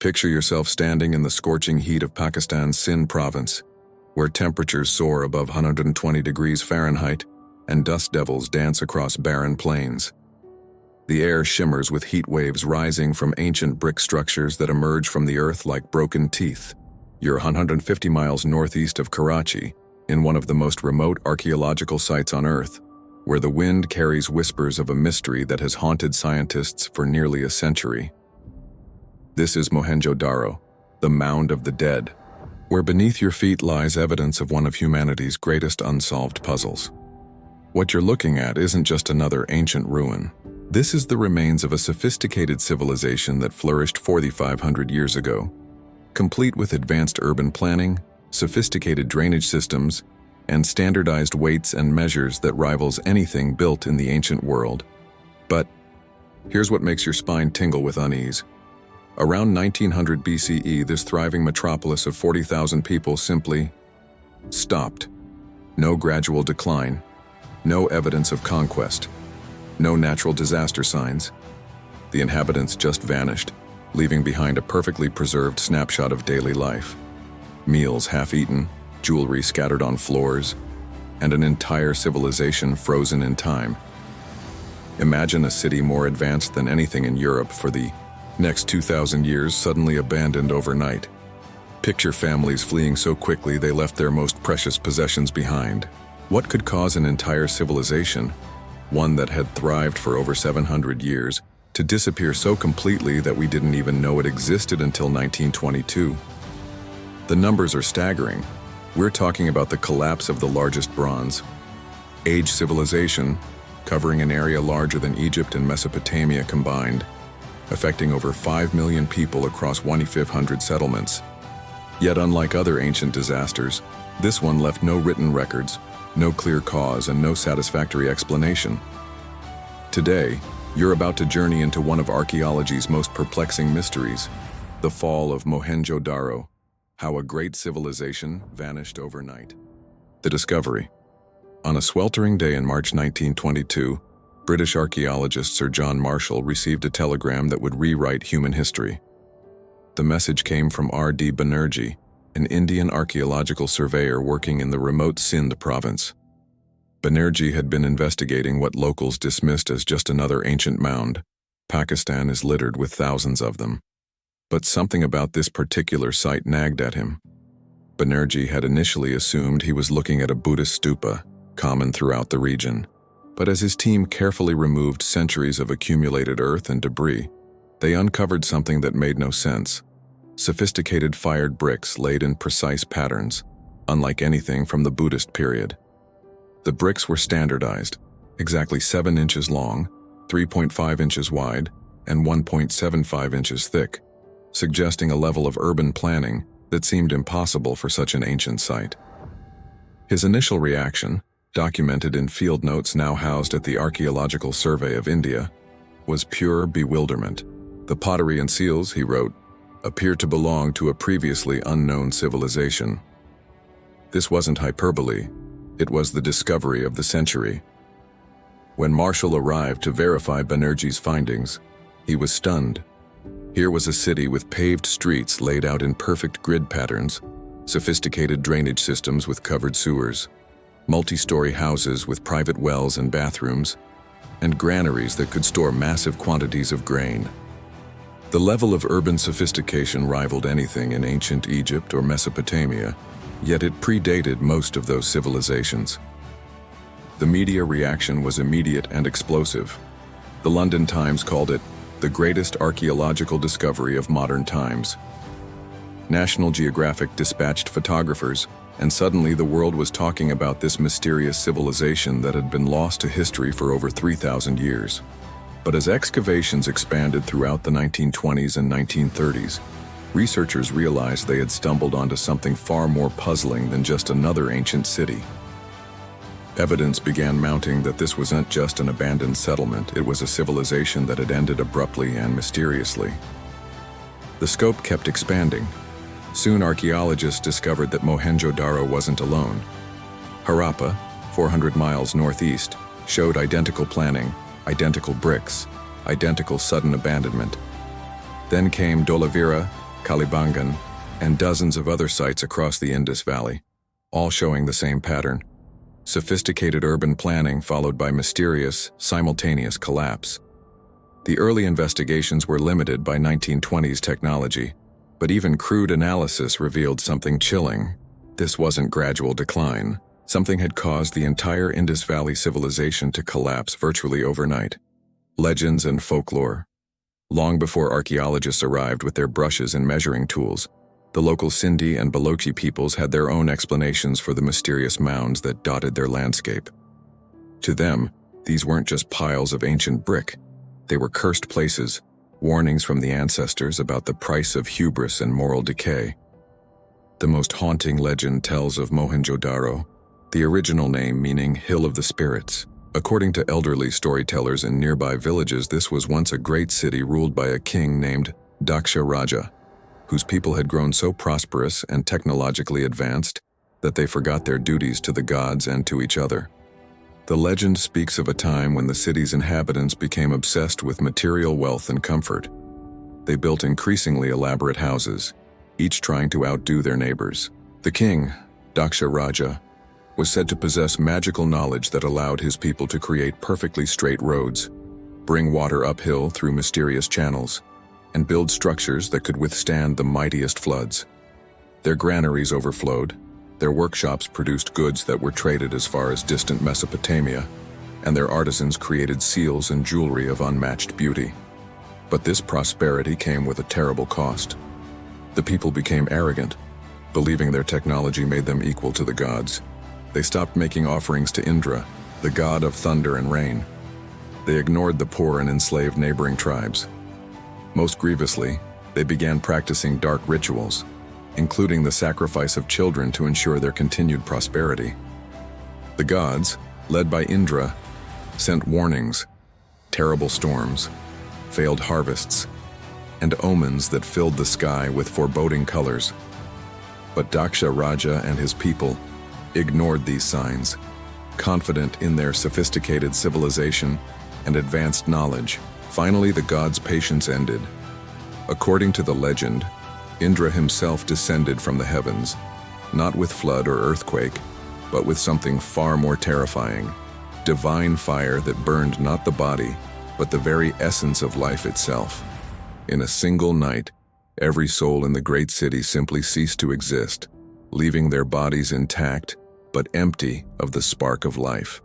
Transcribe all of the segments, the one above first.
Picture yourself standing in the scorching heat of Pakistan's Sindh province, where temperatures soar above 120 degrees Fahrenheit and dust devils dance across barren plains. The air shimmers with heat waves rising from ancient brick structures that emerge from the earth like broken teeth. You're 150 miles northeast of Karachi, in one of the most remote archaeological sites on Earth, where the wind carries whispers of a mystery that has haunted scientists for nearly a century. This is Mohenjo-Daro, the Mound of the Dead, where beneath your feet lies evidence of one of humanity's greatest unsolved puzzles. What you're looking at isn't just another ancient ruin. This is the remains of a sophisticated civilization that flourished 4,500 years ago, complete with advanced urban planning, sophisticated drainage systems, and standardized weights and measures that rivals anything built in the ancient world. But here's what makes your spine tingle with unease. Around 1900 BCE, this thriving metropolis of 40,000 people simply stopped. No gradual decline, no evidence of conquest, no natural disaster signs. The inhabitants just vanished, leaving behind a perfectly preserved snapshot of daily life. Meals half-eaten, jewelry scattered on floors, and an entire civilization frozen in time. Imagine a city more advanced than anything in Europe for the next 2,000 years suddenly abandoned overnight. Picture families fleeing so quickly they left their most precious possessions behind. What could cause an entire civilization, one that had thrived for over 700 years, to disappear so completely that we didn't even know it existed until 1922? The numbers are staggering. We're talking about the collapse of the largest Bronze Age civilization, covering an area larger than Egypt and Mesopotamia combined, affecting over 5 million people across 2,500 settlements. Yet unlike other ancient disasters, this one left no written records, no clear cause, and no satisfactory explanation. Today, you're about to journey into one of archaeology's most perplexing mysteries, the fall of Mohenjo-Daro, how a great civilization vanished overnight. The discovery. On a sweltering day in March 1922, British archaeologist Sir John Marshall received a telegram that would rewrite human history. The message came from R.D. Banerjee, an Indian archaeological surveyor working in the remote Sindh province. Banerjee had been investigating what locals dismissed as just another ancient mound. Pakistan is littered with thousands of them. But something about this particular site nagged at him. Banerjee had initially assumed he was looking at a Buddhist stupa, common throughout the region. But as his team carefully removed centuries of accumulated earth and debris, they uncovered something that made no sense. Sophisticated fired bricks laid in precise patterns, unlike anything from the Buddhist period. The bricks were standardized, exactly 7 inches long, 3.5 inches wide, and 1.75 inches thick, suggesting a level of urban planning that seemed impossible for such an ancient site. His initial reaction, documented in field notes now housed at the Archaeological Survey of India, was pure bewilderment. The pottery and seals, he wrote, appear to belong to a previously unknown civilization. This wasn't hyperbole, it was the discovery of the century. When Marshall arrived to verify Banerjee's findings, he was stunned. Here was a city with paved streets laid out in perfect grid patterns, sophisticated drainage systems with covered sewers, multi-story houses with private wells and bathrooms, and granaries that could store massive quantities of grain. The level of urban sophistication rivaled anything in ancient Egypt or Mesopotamia, yet it predated most of those civilizations. The media reaction was immediate and explosive. The London Times called it the greatest archaeological discovery of modern times. National Geographic dispatched photographers, and suddenly the world was talking about this mysterious civilization that had been lost to history for over 3,000 years. But as excavations expanded throughout the 1920s and 1930s, researchers realized they had stumbled onto something far more puzzling than just another ancient city. Evidence began mounting that this wasn't just an abandoned settlement, it was a civilization that had ended abruptly and mysteriously. The scope kept expanding. Soon archaeologists discovered that Mohenjo-Daro wasn't alone. Harappa, 400 miles northeast, showed identical planning, identical bricks, identical sudden abandonment. Then came Dholavira, Kalibangan, and dozens of other sites across the Indus Valley, all showing the same pattern: sophisticated urban planning followed by mysterious, simultaneous collapse. The early investigations were limited by 1920s technology, but even crude analysis revealed something chilling. This wasn't gradual decline. Something had caused the entire Indus Valley civilization to collapse virtually overnight. Legends and folklore. Long before archaeologists arrived with their brushes and measuring tools, the local Sindhi and Balochi peoples had their own explanations for the mysterious mounds that dotted their landscape. To them, these weren't just piles of ancient brick. They were cursed places, warnings from the ancestors about the price of hubris and moral decay. The most haunting legend tells of Mohenjo-Daro, the original name meaning Hill of the Spirits. According to elderly storytellers in nearby villages, this was once a great city ruled by a king named Daksha Raja, whose people had grown so prosperous and technologically advanced that they forgot their duties to the gods and to each other. The legend speaks of a time when the city's inhabitants became obsessed with material wealth and comfort. They built increasingly elaborate houses, each trying to outdo their neighbors. The king, Daksha Raja, was said to possess magical knowledge that allowed his people to create perfectly straight roads, bring water uphill through mysterious channels, and build structures that could withstand the mightiest floods. Their granaries overflowed, their workshops produced goods that were traded as far as distant Mesopotamia, and their artisans created seals and jewelry of unmatched beauty. But this prosperity came with a terrible cost. The people became arrogant, believing their technology made them equal to the gods. They stopped making offerings to Indra, the god of thunder and rain. They ignored the poor and enslaved neighboring tribes. Most grievously, they began practicing dark rituals, including the sacrifice of children to ensure their continued prosperity. The gods, led by Indra, sent warnings, terrible storms, failed harvests, and omens that filled the sky with foreboding colors. But Daksha Raja and his people ignored these signs, confident in their sophisticated civilization and advanced knowledge. Finally, the gods' patience ended. According to the legend, Indra himself descended from the heavens, not with flood or earthquake, but with something far more terrifying: divine fire that burned not the body, but the very essence of life itself. In a single night, every soul in the great city simply ceased to exist, leaving their bodies intact, but empty of the spark of life.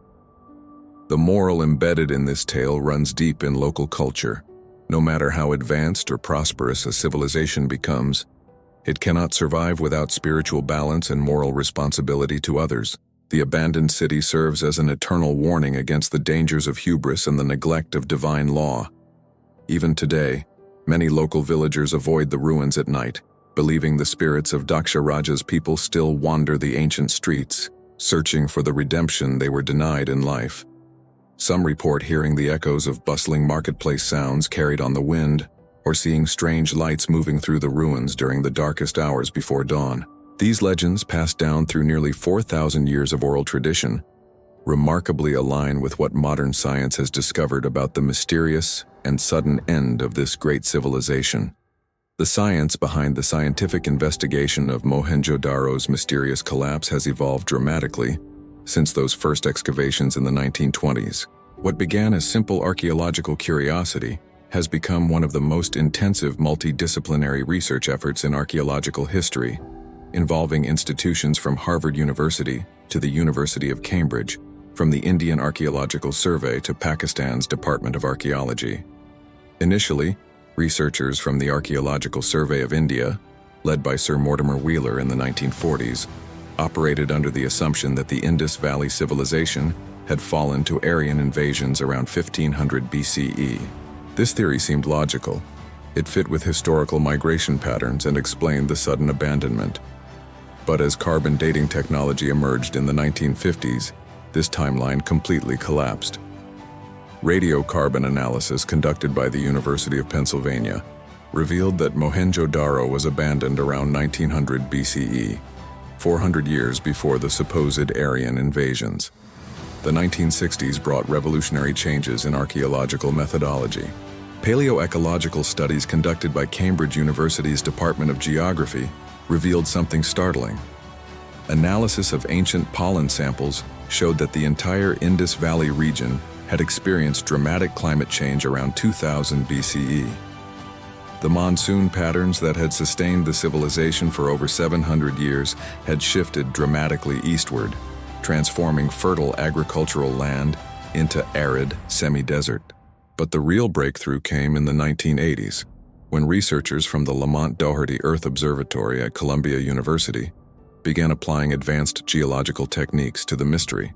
The moral embedded in this tale runs deep in local culture. No matter how advanced or prosperous a civilization becomes, it cannot survive without spiritual balance and moral responsibility to others. The abandoned city serves as an eternal warning against the dangers of hubris and the neglect of divine law. Even today, many local villagers avoid the ruins at night, believing the spirits of Daksha Raja's people still wander the ancient streets, searching for the redemption they were denied in life. Some report hearing the echoes of bustling marketplace sounds carried on the wind, or seeing strange lights moving through the ruins during the darkest hours before dawn. These legends, passed down through nearly 4,000 years of oral tradition, remarkably align with what modern science has discovered about the mysterious and sudden end of this great civilization. The science behind the scientific investigation of Mohenjo-Daro's mysterious collapse has evolved dramatically since those first excavations in the 1920s. What began as simple archaeological curiosity has become one of the most intensive multidisciplinary research efforts in archaeological history, involving institutions from Harvard University to the University of Cambridge, from the Indian Archaeological Survey to Pakistan's Department of Archaeology. Initially, researchers from the Archaeological Survey of India, led by Sir Mortimer Wheeler in the 1940s, operated under the assumption that the Indus Valley Civilization had fallen to Aryan invasions around 1500 BCE. This theory seemed logical. It fit with historical migration patterns and explained the sudden abandonment. But as carbon dating technology emerged in the 1950s, this timeline completely collapsed. Radiocarbon analysis conducted by the University of Pennsylvania revealed that Mohenjo-Daro was abandoned around 1900 BCE, 400 years before the supposed Aryan invasions. The 1960s brought revolutionary changes in archaeological methodology. Paleoecological studies conducted by Cambridge University's Department of Geography revealed something startling. Analysis of ancient pollen samples showed that the entire Indus Valley region had experienced dramatic climate change around 2000 BCE. The monsoon patterns that had sustained the civilization for over 700 years had shifted dramatically eastward, transforming fertile agricultural land into arid semi-desert. But the real breakthrough came in the 1980s, when researchers from the Lamont Doherty Earth Observatory at Columbia University began applying advanced geological techniques to the mystery.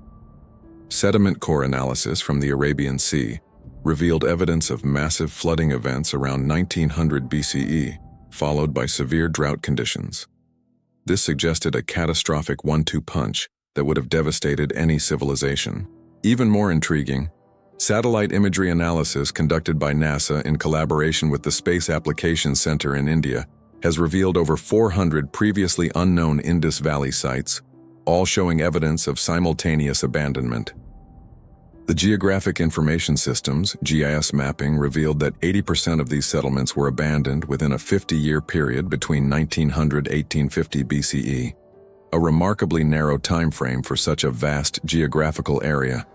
Sediment core analysis from the Arabian Sea revealed evidence of massive flooding events around 1900 BCE, followed by severe drought conditions. This suggested a catastrophic one-two punch that would have devastated any civilization. Even more intriguing, satellite imagery analysis conducted by NASA in collaboration with the Space Applications Center in India has revealed over 400 previously unknown Indus Valley sites, all showing evidence of simultaneous abandonment. The Geographic Information Systems (GIS) mapping revealed that 80% of these settlements were abandoned within a 50-year period between 1900 and 1850 BCE, a remarkably narrow time frame for such a vast geographical area.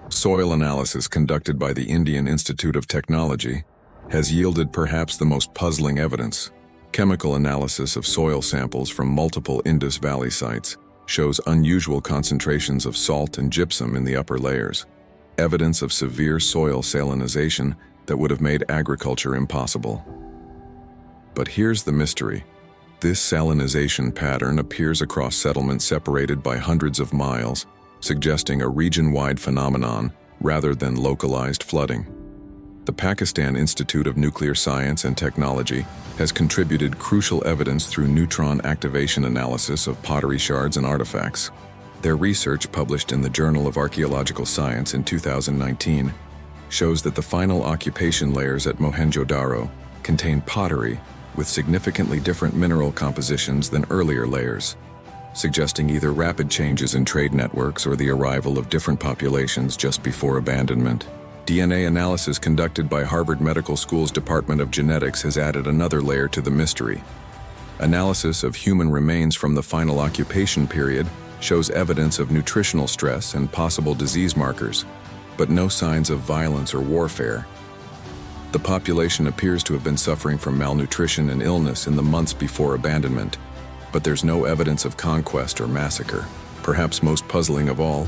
Soil analysis conducted by the Indian Institute of Technology has yielded perhaps the most puzzling evidence. Chemical analysis of soil samples from multiple Indus Valley sites shows unusual concentrations of salt and gypsum in the upper layers, evidence of severe soil salinization that would have made agriculture impossible. But here's the mystery. This salinization pattern appears across settlements separated by hundreds of miles, suggesting a region-wide phenomenon rather than localized flooding. The Pakistan Institute of Nuclear Science and Technology has contributed crucial evidence through neutron activation analysis of pottery shards and artifacts. Their research, published in the Journal of Archaeological Science in 2019, shows that the final occupation layers at Mohenjo-Daro contain pottery with significantly different mineral compositions than earlier layers, suggesting either rapid changes in trade networks or the arrival of different populations just before abandonment. DNA analysis conducted by Harvard Medical School's Department of Genetics has added another layer to the mystery. Analysis of human remains from the final occupation period shows evidence of nutritional stress and possible disease markers, but no signs of violence or warfare. The population appears to have been suffering from malnutrition and illness in the months before abandonment, but there's no evidence of conquest or massacre. Perhaps most puzzling of all,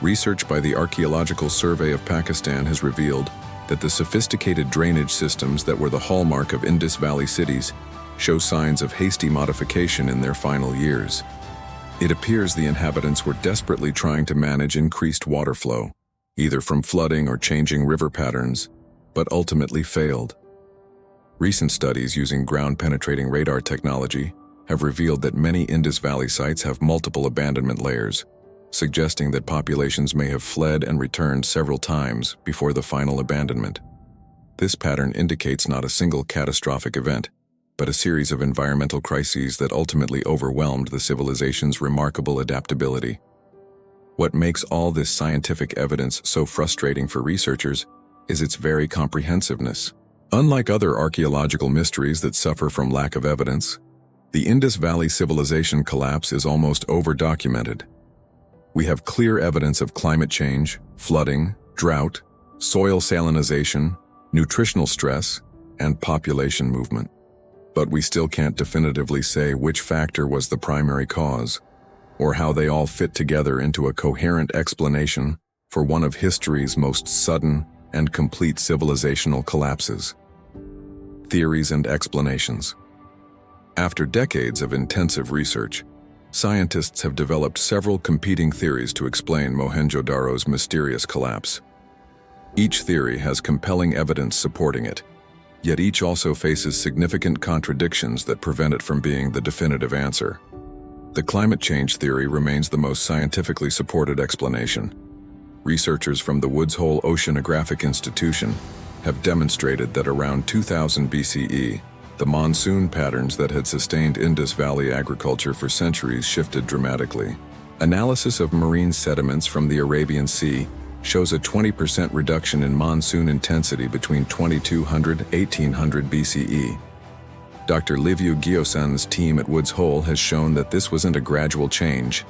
research by the Archaeological Survey of Pakistan has revealed that the sophisticated drainage systems that were the hallmark of Indus Valley cities show signs of hasty modification in their final years. It appears the inhabitants were desperately trying to manage increased water flow, either from flooding or changing river patterns, but ultimately failed. Recent studies using ground-penetrating radar technology have revealed that many Indus Valley sites have multiple abandonment layers, suggesting that populations may have fled and returned several times before the final abandonment. This pattern indicates not a single catastrophic event, but a series of environmental crises that ultimately overwhelmed the civilization's remarkable adaptability. What makes all this scientific evidence so frustrating for researchers is its very comprehensiveness. Unlike other archaeological mysteries that suffer from lack of evidence, the Indus Valley Civilization collapse is almost over-documented. We have clear evidence of climate change, flooding, drought, soil salinization, nutritional stress, and population movement. But we still can't definitively say which factor was the primary cause, or how they all fit together into a coherent explanation for one of history's most sudden and complete civilizational collapses. Theories and explanations. After decades of intensive research, scientists have developed several competing theories to explain Mohenjo-Daro's mysterious collapse. Each theory has compelling evidence supporting it, yet each also faces significant contradictions that prevent it from being the definitive answer. The climate change theory remains the most scientifically supported explanation. Researchers from the Woods Hole Oceanographic Institution have demonstrated that around 2000 BCE, the monsoon patterns that had sustained Indus Valley agriculture for centuries shifted dramatically. Analysis of marine sediments from the Arabian Sea shows a 20% reduction in monsoon intensity between 2200 and 1800 BCE. Dr. Liviu Gheosan's team at Woods Hole has shown that this wasn't a gradual change.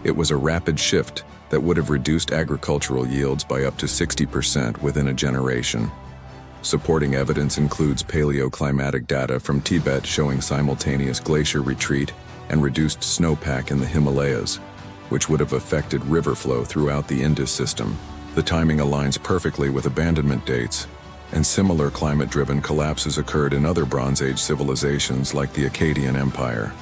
It was a rapid shift that would have reduced agricultural yields by up to 60% within a generation. Supporting evidence includes paleoclimatic data from Tibet showing simultaneous glacier retreat and reduced snowpack in the Himalayas, which would have affected river flow throughout the Indus system. The timing aligns perfectly with abandonment dates, and similar climate-driven collapses occurred in other Bronze Age civilizations like the Akkadian Empire.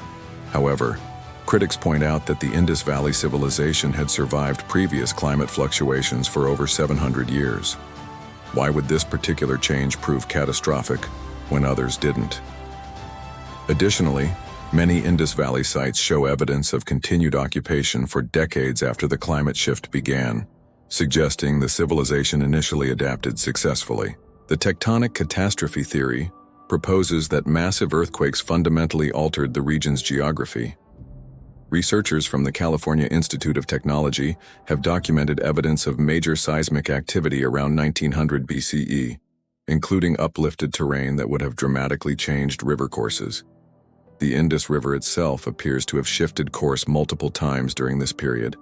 However, critics point out that the Indus Valley Civilization had survived previous climate fluctuations for over 700 years. Why would this particular change prove catastrophic when others didn't? Additionally, many Indus Valley sites show evidence of continued occupation for decades after the climate shift began, suggesting the civilization initially adapted successfully. The tectonic catastrophe theory proposes that massive earthquakes fundamentally altered the region's geography. Researchers from the California Institute of Technology have documented evidence of major seismic activity around 1900 BCE, including uplifted terrain that would have dramatically changed river courses. The Indus River itself appears to have shifted course multiple times during this period,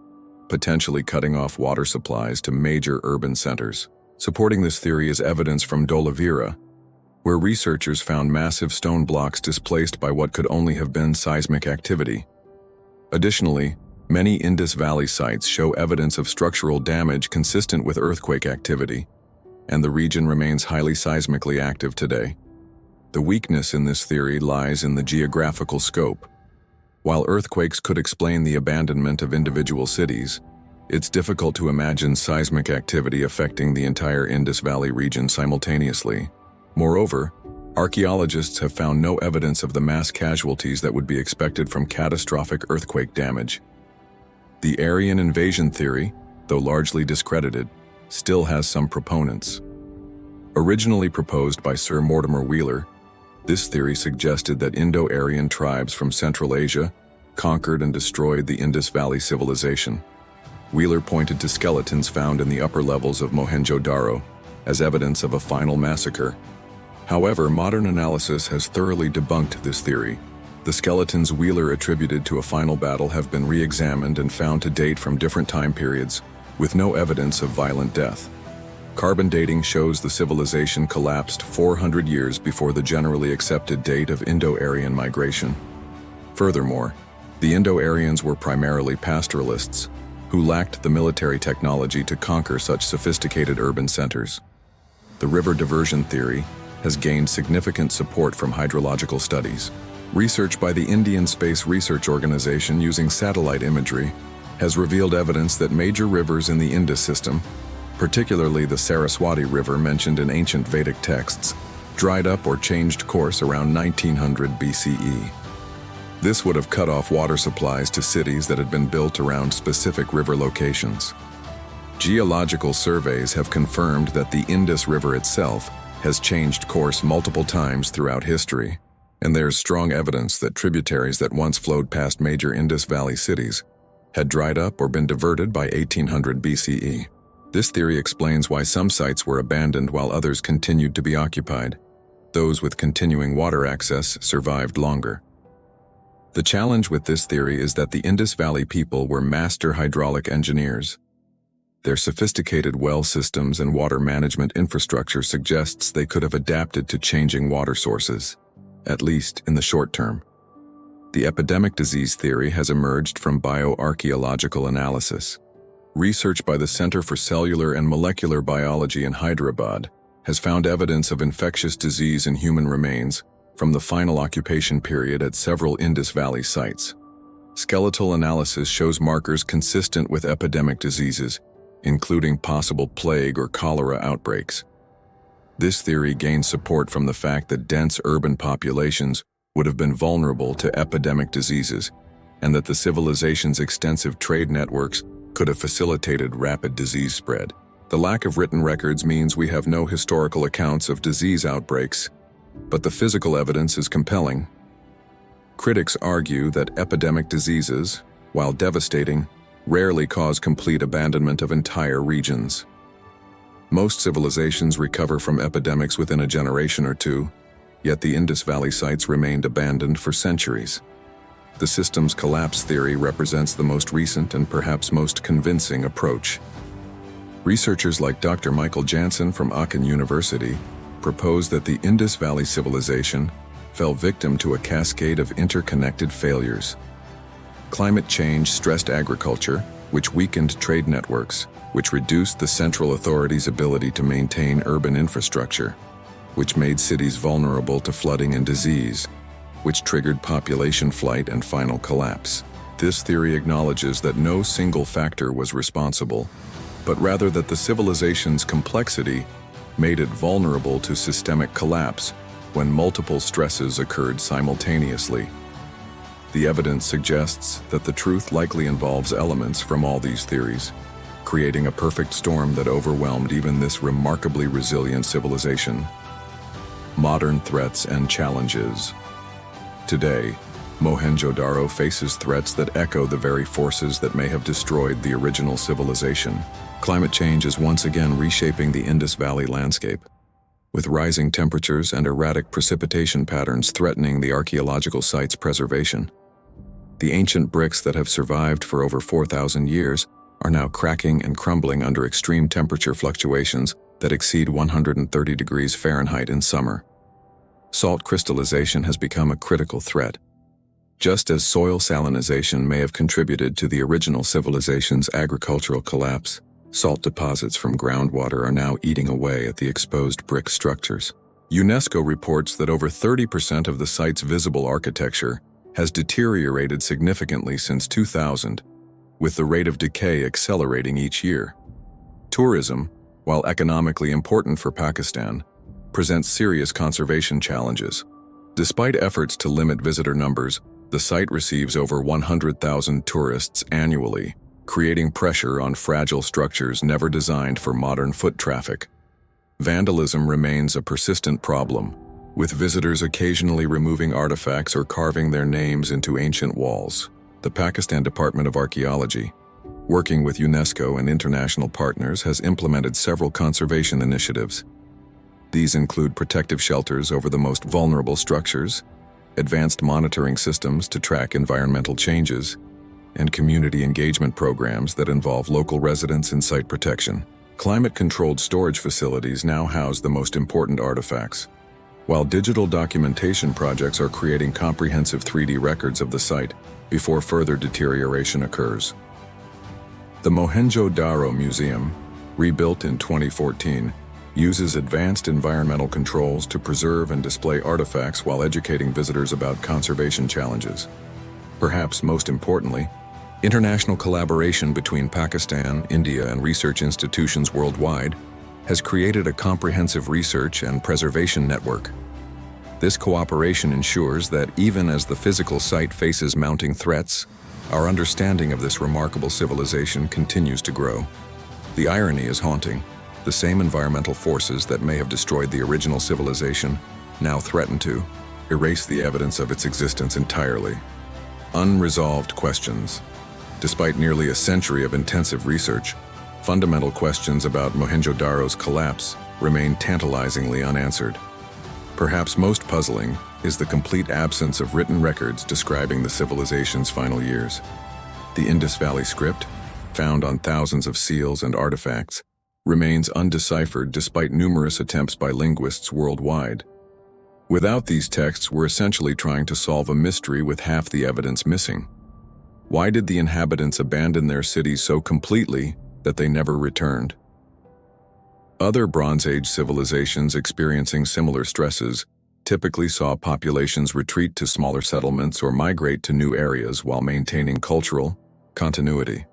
potentially cutting off water supplies to major urban centers. Supporting this theory is evidence from Dolavira, where researchers found massive stone blocks displaced by what could only have been seismic activity. Additionally, many Indus Valley sites show evidence of structural damage consistent with earthquake activity, and the region remains highly seismically active today. The weakness in this theory lies in the geographical scope. While earthquakes could explain the abandonment of individual cities, it's difficult to imagine seismic activity affecting the entire Indus Valley region simultaneously. Moreover, archaeologists have found no evidence of the mass casualties that would be expected from catastrophic earthquake damage. The Aryan invasion theory, though largely discredited, still has some proponents. Originally proposed by Sir Mortimer Wheeler, this theory suggested that Indo-Aryan tribes from Central Asia conquered and destroyed the Indus Valley Civilization. Wheeler pointed to skeletons found in the upper levels of Mohenjo-Daro as evidence of a final massacre. However, modern analysis has thoroughly debunked this theory. The skeletons Wheeler attributed to a final battle have been re-examined and found to date from different time periods, with no evidence of violent death. Carbon dating shows the civilization collapsed 400 years before the generally accepted date of Indo-Aryan migration. Furthermore, the Indo-Aryans were primarily pastoralists, who lacked the military technology to conquer such sophisticated urban centers. The river diversion theory has gained significant support from hydrological studies. Research by the Indian Space Research Organization using satellite imagery has revealed evidence that major rivers in the Indus system, particularly the Saraswati River mentioned in ancient Vedic texts, dried up or changed course around 1900 BCE. This would have cut off water supplies to cities that had been built around specific river locations. Geological surveys have confirmed that the Indus River itself has changed course multiple times throughout history, and there's strong evidence that tributaries that once flowed past major Indus Valley cities had dried up or been diverted by 1800 BCE. This theory explains why some sites were abandoned while others continued to be occupied. Those with continuing water access survived longer. The challenge with this theory is that the Indus Valley people were master hydraulic engineers. Their sophisticated well systems and water management infrastructure suggests they could have adapted to changing water sources, at least in the short term. The epidemic disease theory has emerged from bioarchaeological analysis. Research by the Center for Cellular and Molecular Biology in Hyderabad has found evidence of infectious disease in human remains from the final occupation period at several Indus Valley sites. Skeletal analysis shows markers consistent with epidemic diseases, including possible plague or cholera outbreaks. This theory gains support from the fact that dense urban populations would have been vulnerable to epidemic diseases, and that the civilization's extensive trade networks could have facilitated rapid disease spread. The lack of written records means we have no historical accounts of disease outbreaks, but the physical evidence is compelling. Critics argue that epidemic diseases, while devastating, rarely cause complete abandonment of entire regions. Most civilizations recover from epidemics within a generation or two, yet the Indus Valley sites remained abandoned for centuries. The system's collapse theory represents the most recent and perhaps most convincing approach. Researchers like Dr. Michael Jansen from Aachen University propose that the Indus Valley Civilization fell victim to a cascade of interconnected failures. Climate change stressed agriculture, which weakened trade networks, which reduced the central authority's ability to maintain urban infrastructure, which made cities vulnerable to flooding and disease, which triggered population flight and final collapse. This theory acknowledges that no single factor was responsible, but rather that the civilization's complexity made it vulnerable to systemic collapse when multiple stresses occurred simultaneously. The evidence suggests that the truth likely involves elements from all these theories, creating a perfect storm that overwhelmed even this remarkably resilient civilization. Modern threats and challenges. Today, Mohenjo-Daro faces threats that echo the very forces that may have destroyed the original civilization. Climate change is once again reshaping the Indus Valley landscape, with rising temperatures and erratic precipitation patterns threatening the archaeological site's preservation. The ancient bricks that have survived for over 4,000 years are now cracking and crumbling under extreme temperature fluctuations that exceed 130 degrees Fahrenheit in summer. Salt crystallization has become a critical threat. Just as soil salinization may have contributed to the original civilization's agricultural collapse, salt deposits from groundwater are now eating away at the exposed brick structures. UNESCO reports that over 30% of the site's visible architecture has deteriorated significantly since 2000, with the rate of decay accelerating each year. Tourism, while economically important for Pakistan, presents serious conservation challenges. Despite efforts to limit visitor numbers, the site receives over 100,000 tourists annually, creating pressure on fragile structures never designed for modern foot traffic. Vandalism remains a persistent problem, with visitors occasionally removing artifacts or carving their names into ancient walls. The Pakistan Department of Archaeology, working with UNESCO and international partners, has implemented several conservation initiatives. These include protective shelters over the most vulnerable structures, advanced monitoring systems to track environmental changes, and community engagement programs that involve local residents in site protection. Climate-controlled storage facilities now house the most important artifacts, while digital documentation projects are creating comprehensive 3D records of the site before further deterioration occurs. The Mohenjo-Daro Museum, rebuilt in 2014, uses advanced environmental controls to preserve and display artifacts while educating visitors about conservation challenges. Perhaps most importantly, international collaboration between Pakistan, India, and research institutions worldwide has created a comprehensive research and preservation network. This cooperation ensures that even as the physical site faces mounting threats, our understanding of this remarkable civilization continues to grow. The irony is haunting. The same environmental forces that may have destroyed the original civilization now threaten to erase the evidence of its existence entirely. Unresolved questions. Despite nearly a century of intensive research, fundamental questions about Mohenjo-Daro's collapse remain tantalizingly unanswered. Perhaps most puzzling is the complete absence of written records describing the civilization's final years. The Indus Valley script, found on thousands of seals and artifacts, remains undeciphered despite numerous attempts by linguists worldwide. Without these texts, we're essentially trying to solve a mystery with half the evidence missing. Why did the inhabitants abandon their cities so completely that they never returned? Other Bronze Age civilizations experiencing similar stresses typically saw populations retreat to smaller settlements or migrate to new areas while maintaining cultural continuity.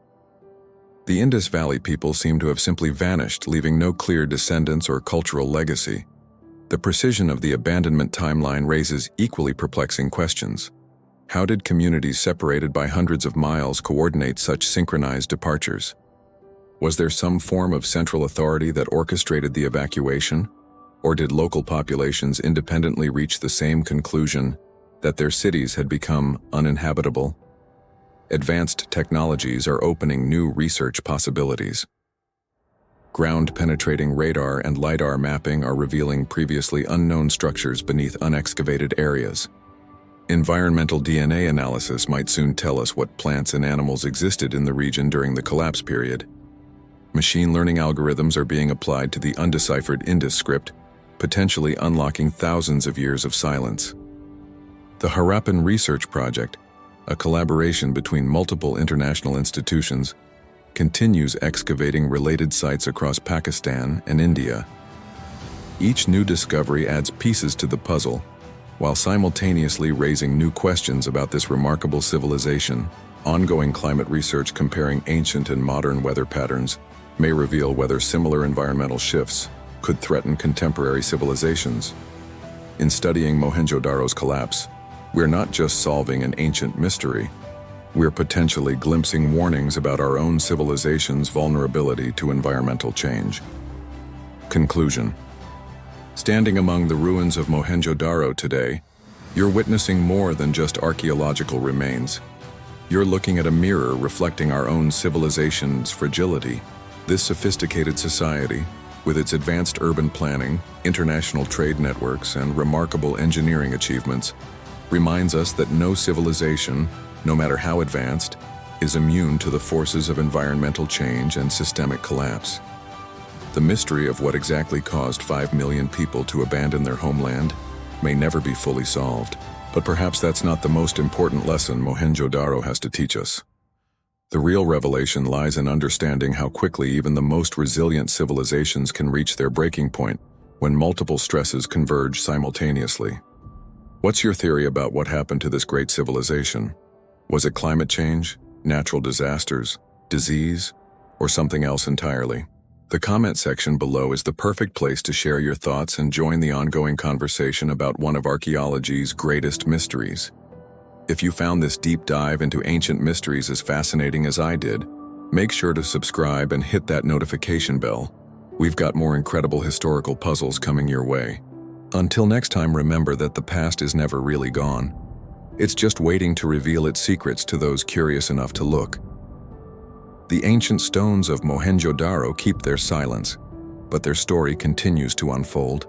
The Indus Valley people seem to have simply vanished, leaving no clear descendants or cultural legacy. The precision of the abandonment timeline raises equally perplexing questions. How did communities separated by hundreds of miles coordinate such synchronized departures? Was there some form of central authority that orchestrated the evacuation, or did local populations independently reach the same conclusion that their cities had become uninhabitable? Advanced technologies are opening new research possibilities. Ground-penetrating radar and LiDAR mapping are revealing previously unknown structures beneath unexcavated areas. Environmental DNA analysis might soon tell us what plants and animals existed in the region during the collapse period. Machine learning algorithms are being applied to the undeciphered Indus script, potentially unlocking thousands of years of silence. The Harappan Research Project, a collaboration between multiple international institutions, continues excavating related sites across Pakistan and India. Each new discovery adds pieces to the puzzle, while simultaneously raising new questions about this remarkable civilization. Ongoing climate research comparing ancient and modern weather patterns may reveal whether similar environmental shifts could threaten contemporary civilizations. In studying Mohenjo-Daro's collapse, we're not just solving an ancient mystery, we're potentially glimpsing warnings about our own civilization's vulnerability to environmental change. Conclusion. Standing among the ruins of Mohenjo-Daro today, you're witnessing more than just archaeological remains. You're looking at a mirror reflecting our own civilization's fragility. This sophisticated society, with its advanced urban planning, international trade networks, and remarkable engineering achievements, reminds us that no civilization, no matter how advanced, is immune to the forces of environmental change and systemic collapse. The mystery of what exactly caused 5 million people to abandon their homeland may never be fully solved, but perhaps that's not the most important lesson Mohenjo-Daro has to teach us. The real revelation lies in understanding how quickly even the most resilient civilizations can reach their breaking point when multiple stresses converge simultaneously. What's your theory about what happened to this great civilization? Was it climate change, natural disasters, disease, or something else entirely? The comment section below is the perfect place to share your thoughts and join the ongoing conversation about one of archaeology's greatest mysteries. If you found this deep dive into ancient mysteries as fascinating as I did, make sure to subscribe and hit that notification bell. We've got more incredible historical puzzles coming your way. Until next time, remember that the past is never really gone. It's just waiting to reveal its secrets to those curious enough to look. The ancient stones of Mohenjo-Daro keep their silence, but their story continues to unfold.